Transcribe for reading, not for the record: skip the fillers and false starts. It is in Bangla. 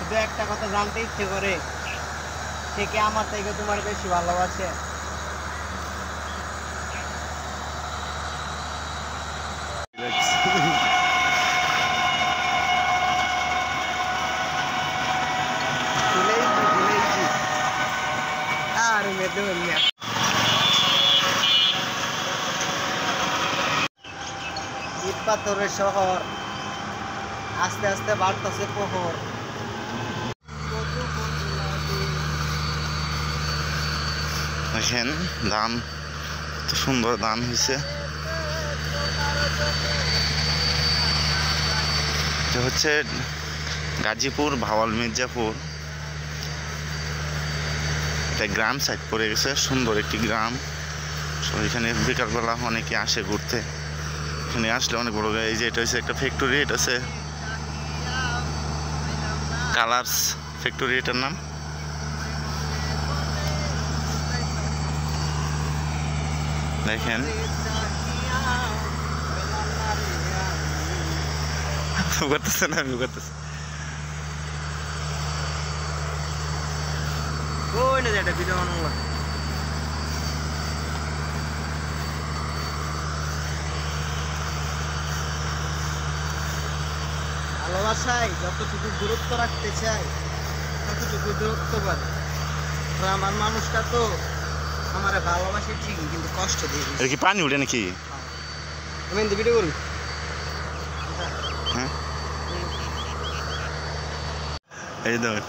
শুধু একটা কথা জানতে ইচ্ছে করে, সে কি আমার থেকে তোমার বেশি ভালোবাসে? আর মেয়েদের ইট পাথরের শহর, আস্তে আস্তে বাড়তেছে প্রহর। দেখেন ধান, কত সুন্দর ধান হয়েছে। এটা হচ্ছে গাজীপুর ভাওয়াল মির্জাপুর, এটা গ্রাম সাইড পড়ে গেছে, সুন্দর একটি গ্রাম। এখানে বিকালবেলা অনেকে আসে ঘুরতে, এখানে আসলে অনেক বড়। এই যে এটা হচ্ছে একটা ফ্যাক্টরি, এটা হচ্ছে কালার্স ফ্যাক্টরি, এটার নাম। দেখেন করতেছে না, আমি করতেছি। ওই না যেটা ভিডিও বানানো, ভালোবাসায় যতটুকু দূরত্ব রাখতে চাই ততটুকু দূরত্ব করে। আমার মানুষটা তো আমার ভালোবাসে ঠিকই, কিন্তু কষ্ট দিয়ে দিচ্ছে। এটা কি পানি উঠে নাকি? আমি ভিডিও করি। হ্যাঁ, এই দেখুন